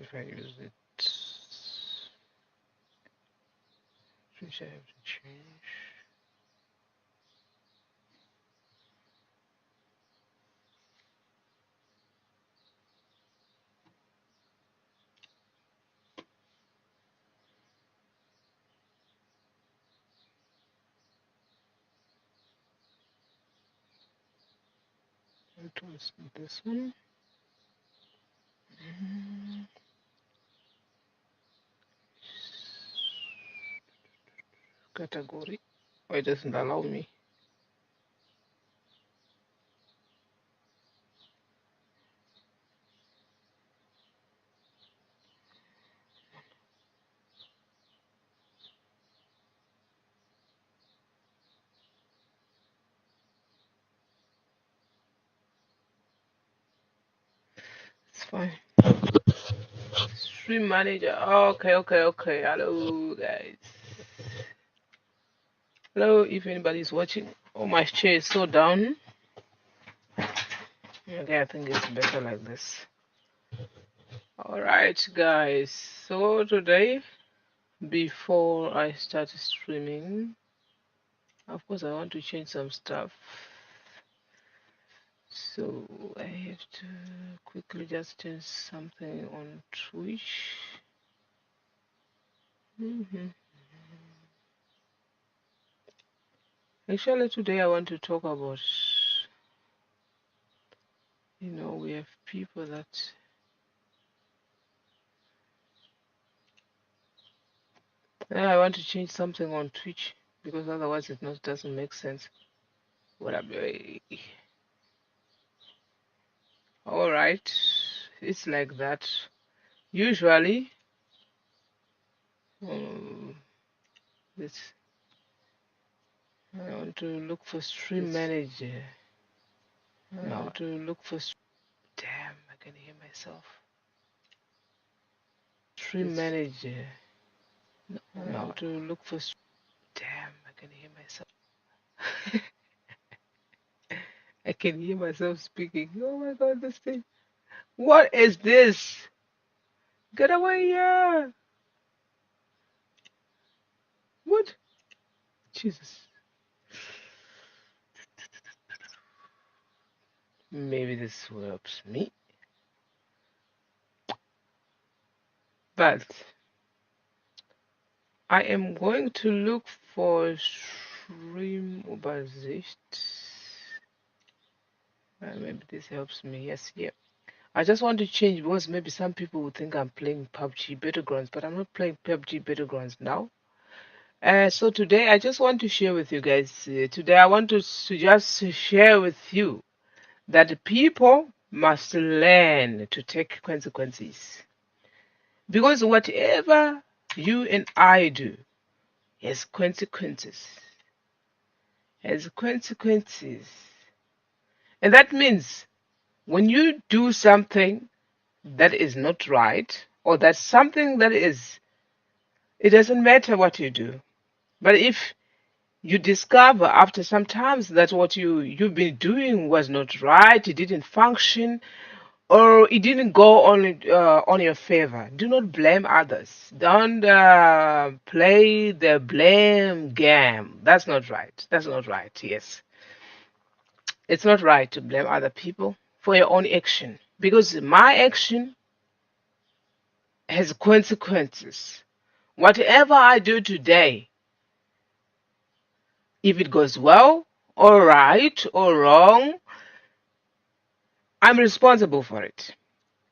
if I use it, which I have to change. It was this one. Category. Oh, it doesn't allow me. It's fine. Stream manager. Okay. Hello, guys. Hello, if anybody's watching. Oh, my chair is so down. Okay, I think it's better like this. All right, guys. So today, before I start streaming, of course, I want to change some stuff. So I have to quickly just change something on Twitch. Actually, today I want to talk about, we have people that I want to change something on Twitch because otherwise it not doesn't make sense. What up, all right, it's like that. Usually, this I want to look for stream manager. I want to look for. Damn, I can hear myself. Stream manager. I want to look for. Damn, I can hear myself. I can hear myself speaking. Oh my god, this thing. What is this? Get away here. What? Jesus. Maybe this helps me. But I am going to look for Streamübersicht. Maybe this helps me. Yes, yeah. I just want to change because maybe some people would think I'm playing PUBG Battlegrounds, but I'm not playing PUBG Battlegrounds now. So today I just want to share with you guys. Today I want to just share with you that people must learn to take consequences. Because whatever you and I do has consequences. Has consequences. And that means when you do something that is not right, or that's something that is, it doesn't matter what you do. But if you discover after some times that what you've been doing was not right, it didn't function, or it didn't go on your favor, do not blame others. Don't play the blame game. That's not right. That's not right. Yes, it's not right to blame other people for your own action because my action has consequences. Whatever I do today, if it goes well, or right, or wrong, I'm responsible for it.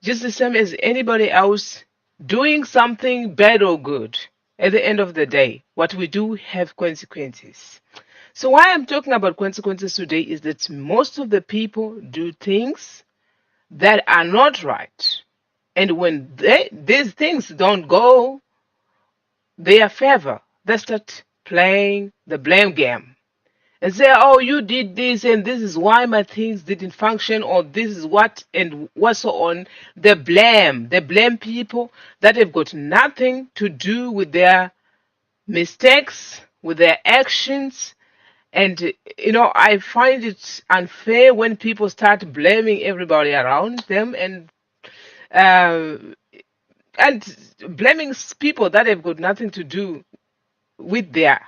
Just the same as anybody else doing something bad or good. At the end of the day, what we do have consequences. So why I'm talking about consequences today is that most of the people do things that are not right. And when these things don't go their favor, they start playing the blame game and say, oh, you did this and this is why my things didn't function, or this is what and what's so on. They blame people that have got nothing to do with their mistakes, with their actions. And I find it unfair when people start blaming everybody around them, and uh, and blaming people that have got nothing to do with their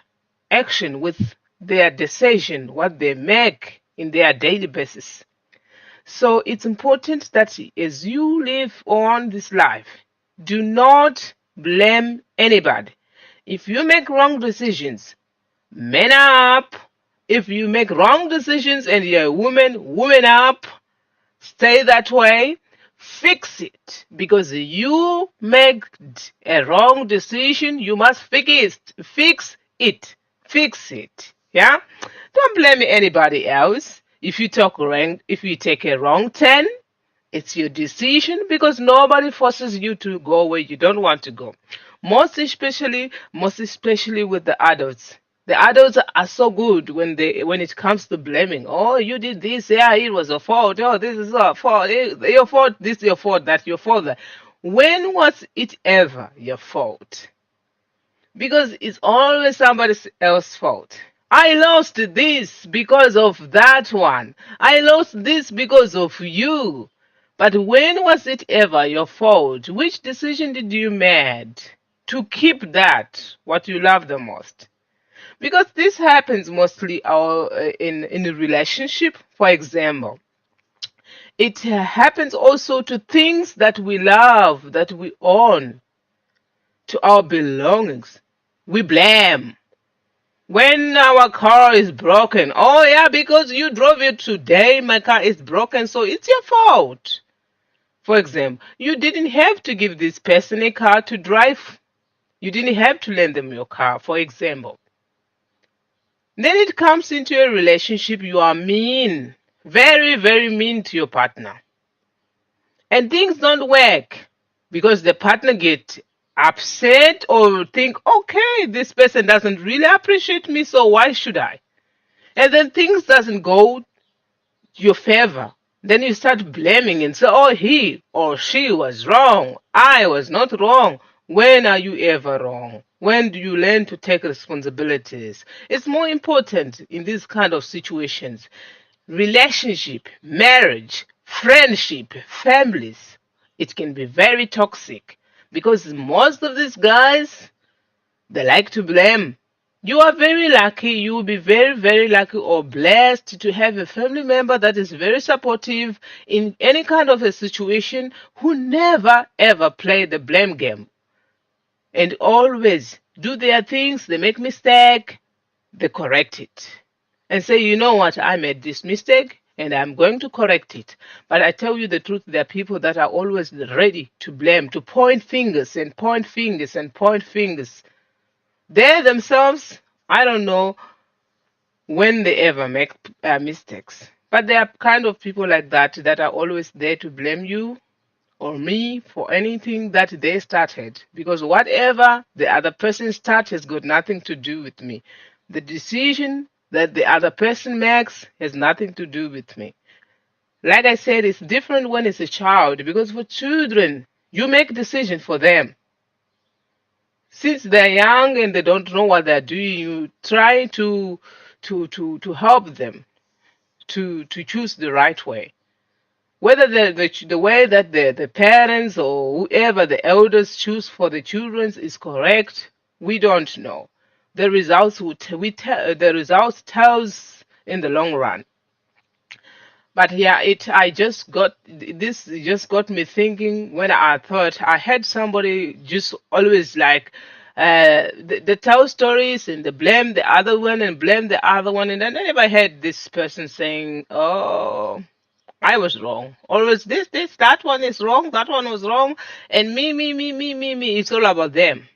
action, with their decision, what they make in their daily basis. So it's important that as you live on this life, do not blame anybody. If you make wrong decisions, man up. If you make wrong decisions and you're a woman, woman up. Stay that way. Fix it. Because you make a wrong decision, you must fix it. Fix it. Fix it. Yeah? Don't blame anybody else. If you take a wrong turn, it's your decision because nobody forces you to go where you don't want to go. Most especially with the adults. The adults are so good when it comes to blaming. Oh, you did this. Yeah, it was your fault. Oh, this is your fault. Your fault. This your fault. That's your fault. When was it ever your fault? Because it's always somebody else's fault. I lost this because of that one. I lost this because of you. But when was it ever your fault? Which decision did you make to keep that, what you love the most? Because this happens mostly in a relationship, for example. It happens also to things that we love, that we own, to our belongings. We blame. When our car is broken, oh yeah, because you drove it today, my car is broken, so it's your fault. For example, you didn't have to give this person a car to drive. You didn't have to lend them your car, for example. Then it comes into a relationship, you are mean, very, very mean to your partner. And things don't work because the partner get upset or think, okay, this person doesn't really appreciate me, so why should I? And then things doesn't go your favor. Then you start blaming and say, oh, he or she was wrong. I was not wrong. When are you ever wrong? When do you learn to take responsibilities? It's more important in these kind of situations. Relationship, marriage, friendship, families, it can be very toxic because most of these guys, they like to blame. You are very lucky. You will be very, very lucky or blessed to have a family member that is very supportive in any kind of a situation who never ever play the blame game and always do their things. They make mistake, they correct it and say, you know what, I made this mistake and I'm going to correct it. But I tell you the truth, there are people that are always ready to blame, to point fingers and point fingers and point fingers. They themselves, I don't know when they ever make mistakes. But there are kind of people like that that are always there to blame you or me for anything that they started. Because whatever the other person started has got nothing to do with me. The decision that the other person makes has nothing to do with me. Like I said, it's different when it's a child because for children, you make decisions for them. Since they're young and they don't know what they're doing, you try to help them to choose the right way. Whether the way that the parents or whoever the elders choose for the children is correct, we don't know. The results the results tells in the long run. But yeah, this just got me thinking when I thought I had somebody just always like they tell stories and they blame the other one and blame the other one, and I never heard this person saying, "Oh, I was wrong." Always this, that one is wrong, that one was wrong, and me. It's all about them.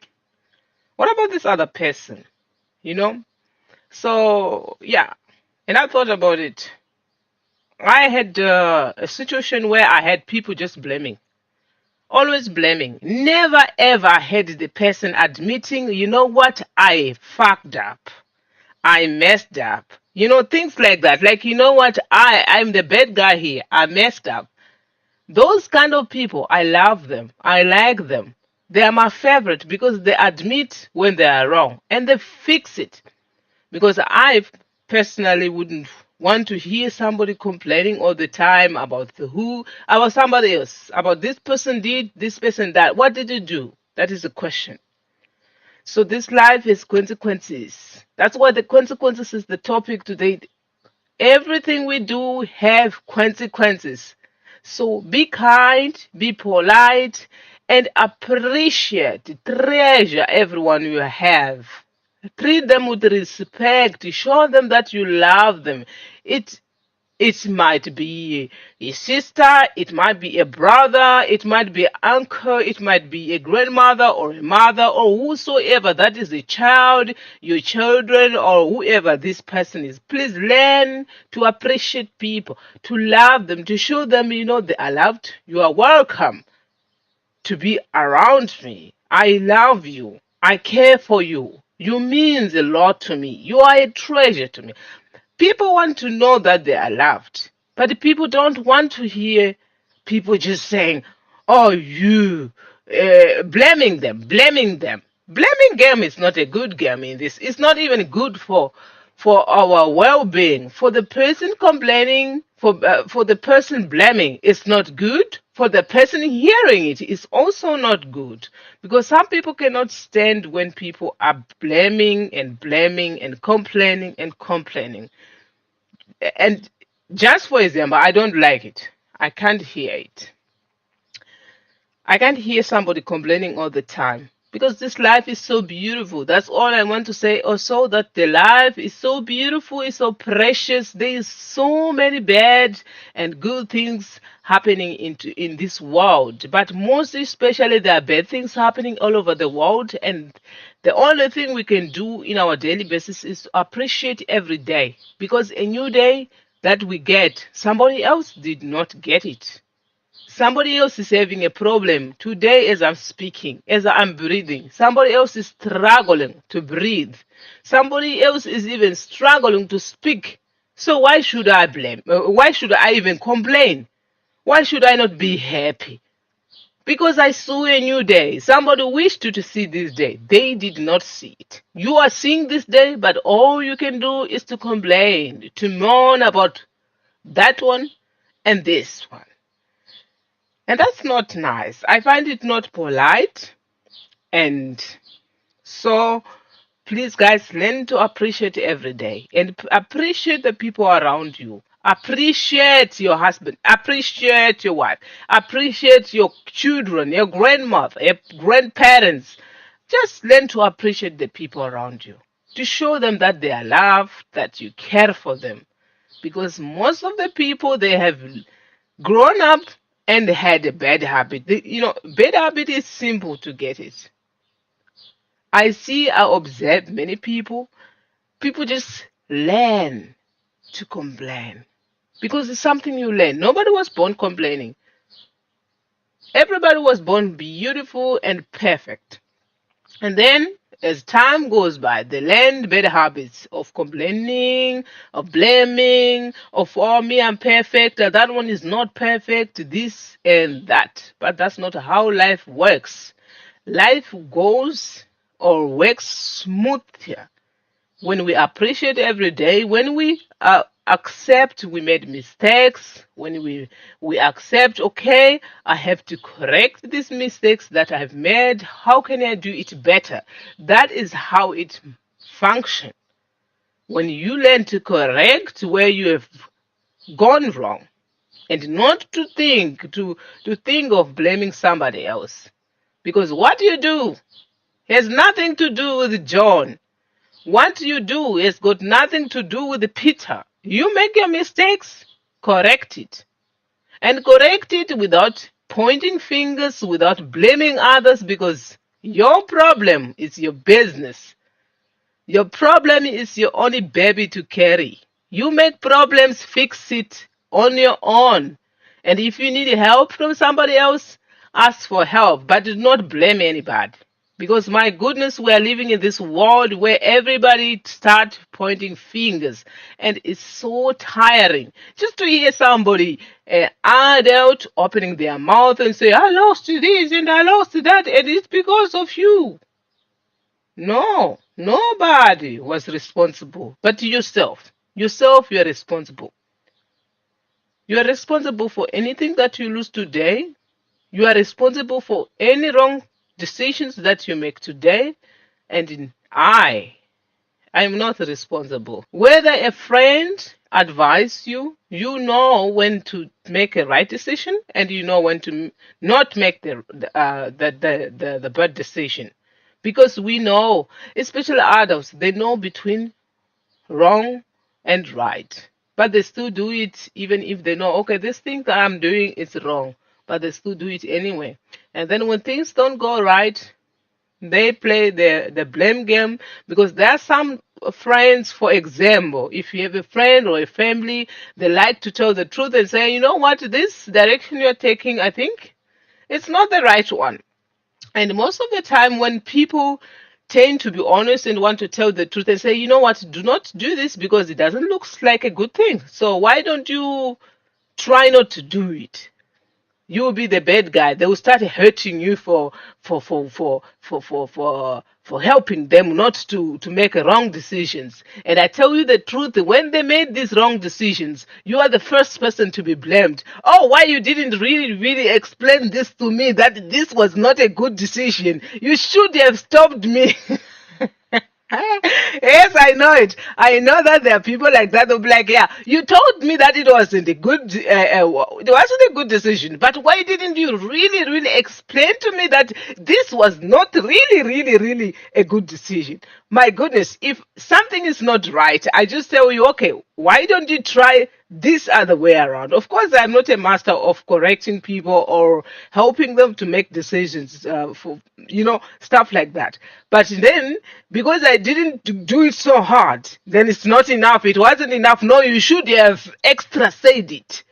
What about this other person? You know? So yeah, and I thought about it. I had a situation where I had people just blaming, always blaming. Never ever had the person admitting, you know what, I fucked up, I messed up. Things like that. Like, you know what, I'm the bad guy here. I messed up. Those kind of people, I love them. I like them. They are my favorite because they admit when they are wrong and they fix it. Because I personally want to hear somebody complaining all the time about about somebody else, about this person did, this person that. What did you do? That is the question. So this life is consequences. That's why the consequences is the topic today. Everything we do have consequences. So be kind, be polite, and appreciate, treasure everyone you have. Treat them with respect. Show them that you love them. It it might be a sister, it might be a brother, it might be an uncle, it might be a grandmother or a mother or whosoever that is a child, your children or whoever this person is. Please learn to appreciate people, to love them, to show them, they are loved. You are welcome to be around me. I love you. I care for you. You means a lot to me. You are a treasure to me. People want to know that they are loved, but people don't want to hear people just saying, "Oh, you," blaming them, blaming them. Blaming game is not a good game in this. It's not even good for our well-being. For the person complaining, for the person blaming, it's not good. For the person hearing it, it's also not good because some people cannot stand when people are blaming and complaining and complaining. And just for example, I don't like it. I can't hear it. I can't hear somebody complaining all the time because this life is so beautiful. That's all I want to say. Also, that the life is so beautiful, it's so precious. There is so many bad and good things happening in this world, but most especially there are bad things happening all over the world. And the only thing we can do in our daily basis is to appreciate every day because a new day that we get, somebody else did not get it. Somebody else is having a problem today as I'm speaking, as I'm breathing. Somebody else is struggling to breathe. Somebody else is even struggling to speak. So why should I blame? Why should I even complain? Why should I not be happy? Because I saw a new day. Somebody wished you to see this day. They did not see it. You are seeing this day, but all you can do is to complain, to mourn about that one and this one. And that's not nice. I find it not polite. And so, please, guys, learn to appreciate every day and appreciate the people around you. Appreciate your husband. Appreciate your wife. Appreciate your children, your grandmother, your grandparents. Just learn to appreciate the people around you. To show them that they are loved, that you care for them. Because most of the people, they have grown up and had a bad habit. Bad habit is simple to get it. I observe many people just learn to complain because it's something you learn. Nobody was born complaining. Everybody was born beautiful and perfect. And then, as time goes by, they learn bad habits of complaining, of blaming, of, oh, me, I'm perfect, that one is not perfect, this and that. But that's not how life works. Life goes or works smoother when we appreciate every day, when we accept we made mistakes, when we accept, okay, I have to correct these mistakes that I've made. How can I do it better? That is how it functions. When you learn to correct where you have gone wrong, and not to think of blaming somebody else, because what you do has nothing to do with John. What you do has got nothing to do with Peter. You make your mistakes, correct it. And correct it without pointing fingers, without blaming others, because your problem is your business. Your problem is your only baby to carry. You make problems, fix it on your own. And if you need help from somebody else, ask for help, but do not blame anybody. Because my goodness, we are living in this world where everybody starts pointing fingers, and it's so tiring just to hear somebody, an adult, opening their mouth and say, "I lost this and I lost that, and it's because of you." No, nobody was responsible but yourself. Yourself, you are responsible. You are responsible for anything that you lose today. You are responsible for any wrong decisions that you make today. And I am not responsible. Whether a friend advises you, you know when to make a right decision and you know when to not make the bad decision. Because we know, especially adults, they know between wrong and right. But they still do it even if they know, okay, this thing that I'm doing is wrong. But they still do it anyway. And then when things don't go right, they play the blame game because there are some friends, for example, if you have a friend or a family, they like to tell the truth and say, you know what, this direction you're taking, I think it's not the right one. And most of the time, when people tend to be honest and want to tell the truth and say, you know what, do not do this because it doesn't look like a good thing. So why don't you try not to do it? You will be the bad guy. They will start hurting you for helping them not to make wrong decisions. And I tell you the truth, when they made these wrong decisions, you are the first person to be blamed. Oh, why you didn't really explain this to me that this was not a good decision. You should have stopped me. Yes, I know it. I know that there are people like that who'll be like, yeah, you told me that it wasn't a good, it wasn't a good decision, but why didn't you really explain to me that this was not really a good decision? My goodness, if something is not right, I just tell you, okay, why don't you try this other way around? Of course, I'm not a master of correcting people or helping them to make decisions for, stuff like that. But then, because I didn't do it so hard, then it's not enough. It wasn't enough. No, you should have extra said it.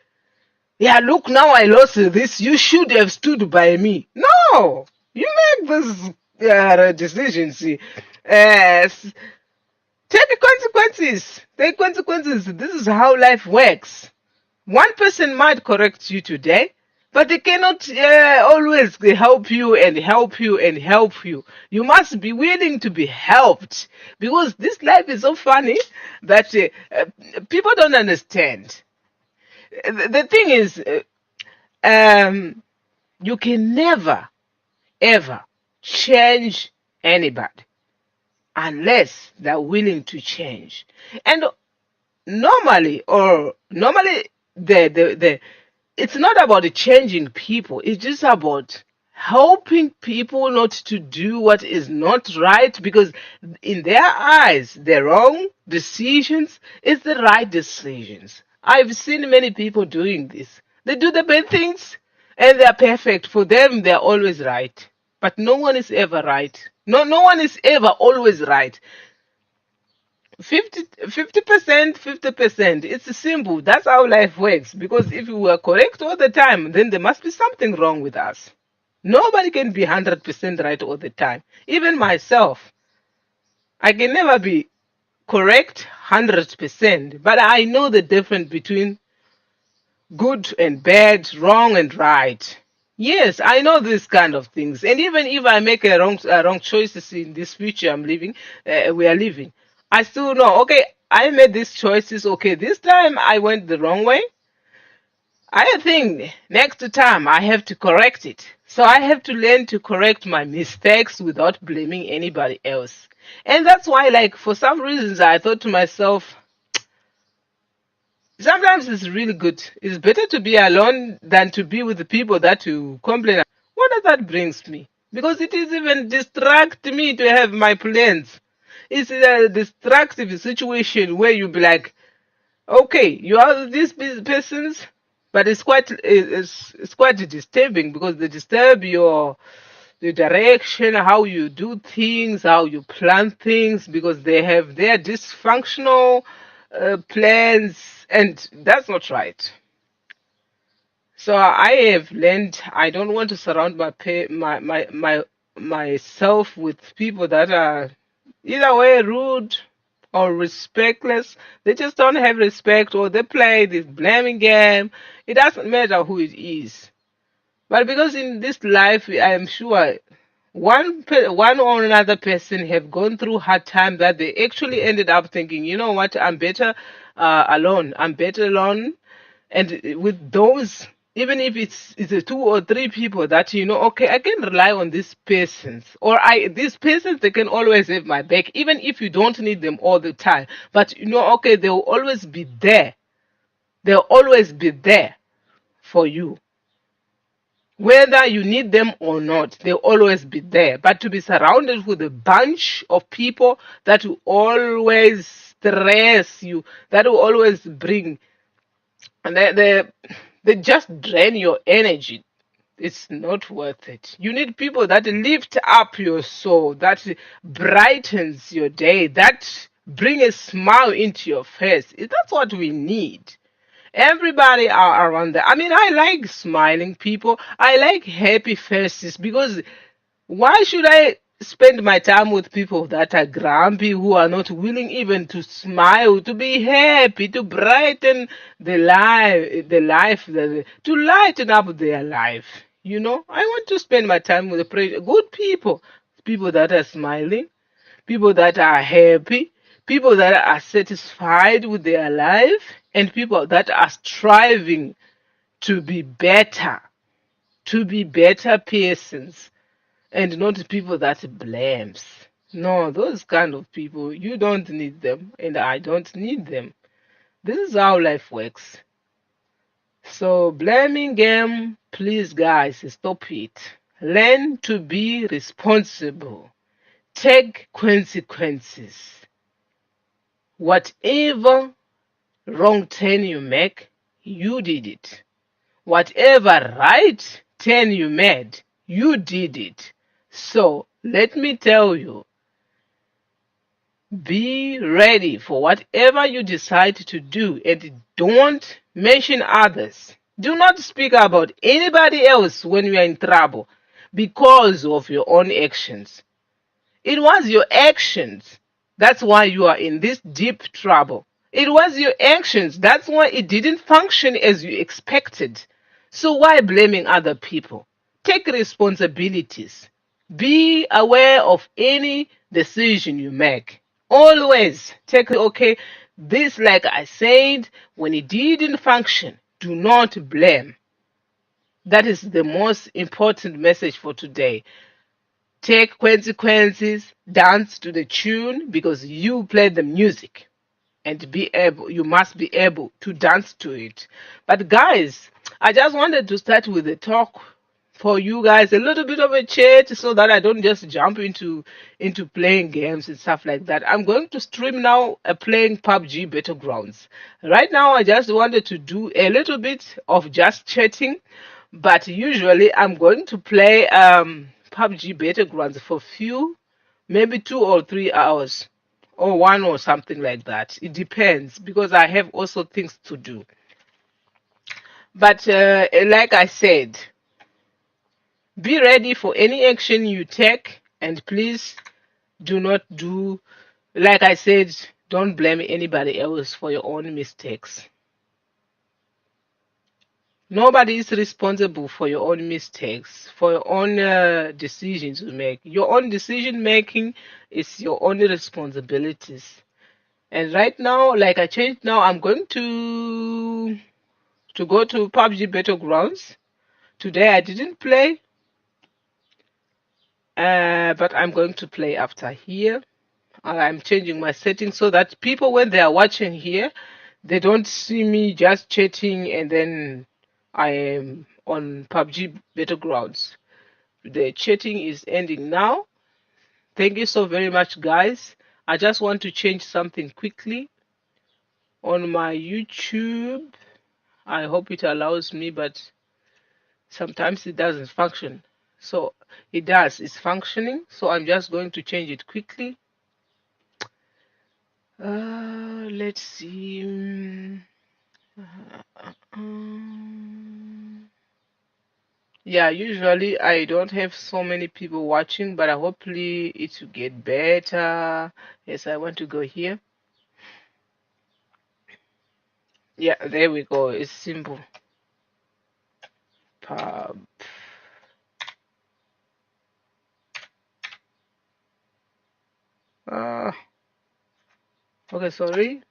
Yeah, look, now I lost this. You should have stood by me. No, you make this decision. See, take the consequences. Take consequences. This is how life works. One person might correct you today, but they cannot always help you and help you and help you. You must be willing to be helped because this life is so funny that people don't understand. The thing is, you can never, ever change anybody unless they're willing to change. And normally the it's not about changing people, it's just about helping people not to do what is not right because in their eyes the wrong decisions is the right decisions. I've seen many people doing this. They do the bad things and they're perfect. For them they're always right, but no one is ever right. No one is ever always right. 50%, 50%. It's simple. That's how life works. Because if we were correct all the time, then there must be something wrong with us. Nobody can be 100% right all the time. Even myself, I can never be correct 100%. But I know the difference between good and bad, wrong and right. Yes, I know these kind of things. And even if I make wrong choices in this future we are living, I still know, okay, I made these choices. Okay, this time I went the wrong way. I think next time I have to correct it. So I have to learn to correct my mistakes without blaming anybody else. And that's why, like, for some reasons, I thought to myself, sometimes it's really good. It's better to be alone than to be with the people that you complain. What does that brings me? Because it is even distract me to have my plans. It's a distractive situation where you be like, okay, you are these persons, but it's quite disturbing because they disturb your the direction, how you do things, how you plan things, because they have their dysfunctional plans, and that's not right. So I have learned I don't want to surround myself with people that are either way rude or respectless. They just don't have respect or they play this blaming game. It doesn't matter who it is. But because in this life, I am sure one or another person have gone through hard time that they actually ended up thinking, you know what, I'm better. alone. I'm better alone. And with those, even if it's a two or three people that you know, okay, I can rely on these persons, or these persons they can always have my back, even if you don't need them all the time. But you know, okay, they will always be there. They'll always be there for you. Whether you need them or not, they'll always be there. But to be surrounded with a bunch of people that will always stress you, that will always bring, and they just drain your energy. It's not worth it. You need people that lift up your soul, that brightens your day, that bring a smile into your face. That's what we need. Everybody are around there. I mean, I like smiling people. I like happy faces because why should I spend my time with people that are grumpy, who are not willing even to smile, to be happy, to brighten to lighten up their life? You know, I want to spend my time with good people, people that are smiling, people that are happy, people that are satisfied with their life, and people that are striving to be better, to be better persons, and not people that blames. No, those kind of people, you don't need them, and I don't need them. This is how life works. So, blaming game, please, guys, stop it. Learn to be responsible. Take consequences. Whatever wrong turn you make, you did it. Whatever right turn you made, you did it. So let me tell you, be ready for whatever you decide to do and don't mention others. Do not speak about anybody else when you are in trouble because of your own actions. It was your actions. That's why you are in this deep trouble. It was your actions. That's why it didn't function as you expected. So why blaming other people? Take responsibilities. Be aware of any decision you make. Always take, okay, this, like I said, when it didn't function, do not blame. That is the most important message for today. Take consequences, dance to the tune because you play the music and you must be able to dance to it. But guys, I just wanted to start with a talk for you guys, a little bit of a chat so that I don't just jump into playing games and stuff like that. I'm going to stream now playing PUBG Battlegrounds. Right now I just wanted to do a little bit of just chatting, but usually I'm going to play PUBG Battlegrounds for few, maybe 2 or 3 hours or one or something like that. It depends because I have also things to do. But like I said, be ready for any action you take, and please do not do, like I said, don't blame anybody else for your own mistakes. Nobody is responsible for your own mistakes, for your own decisions you make. Your own decision making is your own responsibilities. And right now, like I changed now, I'm going to go to PUBG Battlegrounds. Today I didn't play, but I'm going to play after here. I'm changing my settings so that people, when they are watching here, they don't see me just chatting and then I am on PUBG Battlegrounds. The chatting is ending now. Thank you so very much, guys. I just want to change something quickly on my YouTube. I hope it allows me, but sometimes it doesn't function. So it does, it's functioning. So I'm just going to change it quickly. Let's see. Yeah, usually I don't have so many people watching, but hopefully it will get better. Yes, I want to go here. Yeah, there we go. It's simple. Pub. Uh, okay, sorry.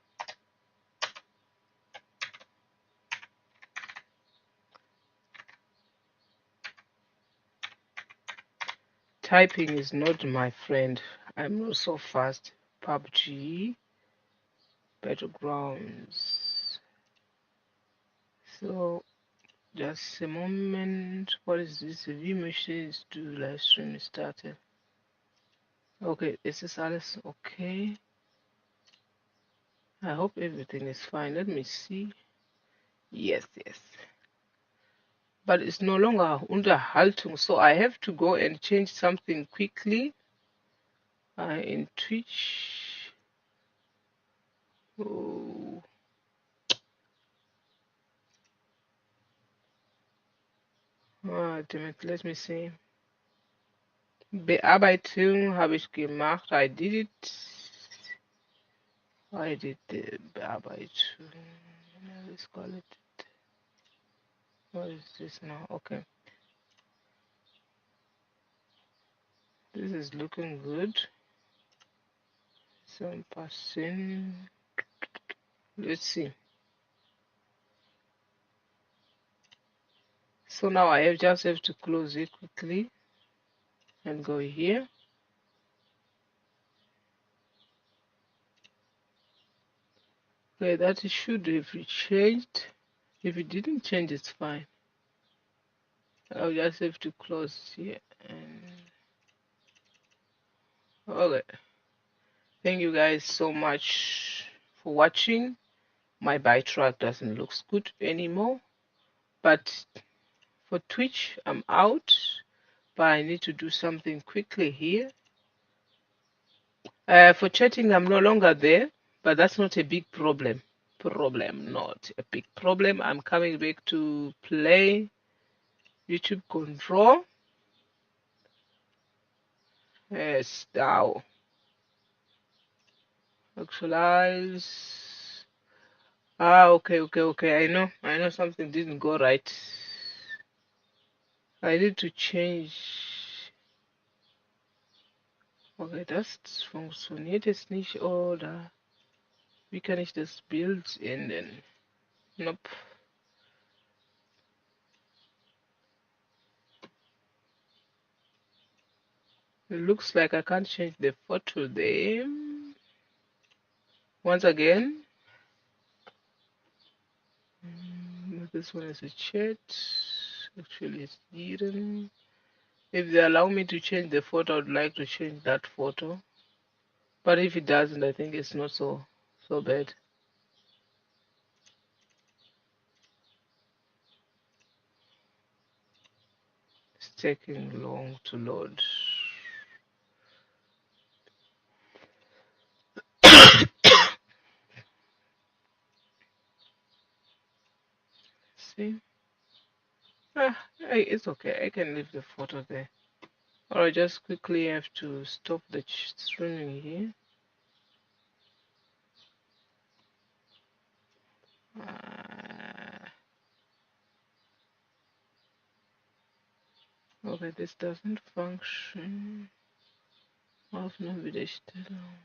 typing is not my friend. I'm not so fast. PUBG Battlegrounds. So just a moment. What is this? View machines to live stream started. Okay, this is alles okay. I hope everything is fine. Let me see. Yes, yes. But it's no longer Unterhaltung, so I have to go and change something quickly. In Twitch. Oh. Ah, damn it. Let me see. Bearbeitung habe ich gemacht. I did it. I did the Bearbeitung. Let's call it. What is this now? Okay. This is looking good. Some passing. Let's see. So now I just have to close it quickly and go here. Okay, that should have changed. If it didn't change, it's fine. I'll just have to close here. And okay. Thank you guys so much for watching. My bite track doesn't look good anymore. But for Twitch, I'm out. But I need to do something quickly here. For chatting, I'm no longer there. But that's not a big problem. Not a big problem. I'm coming back to play YouTube control. Yes, now. Actualize. Okay. I know something didn't go right. I need to change. Okay, das funktioniert jetzt nicht, oder? Wie kann ich das Bild ändern? Nope. It looks like I can't change the photo there. Once again. This one is a chat. Actually, it's hidden. If they allow me to change the photo, I would like to change that photo. But if it doesn't, I think it's not so bad. It's taking long to load. See? It's okay. I can leave the photo there. Or I just quickly have to stop the streaming here. Okay, this doesn't function. Aufnahmewiederstellung.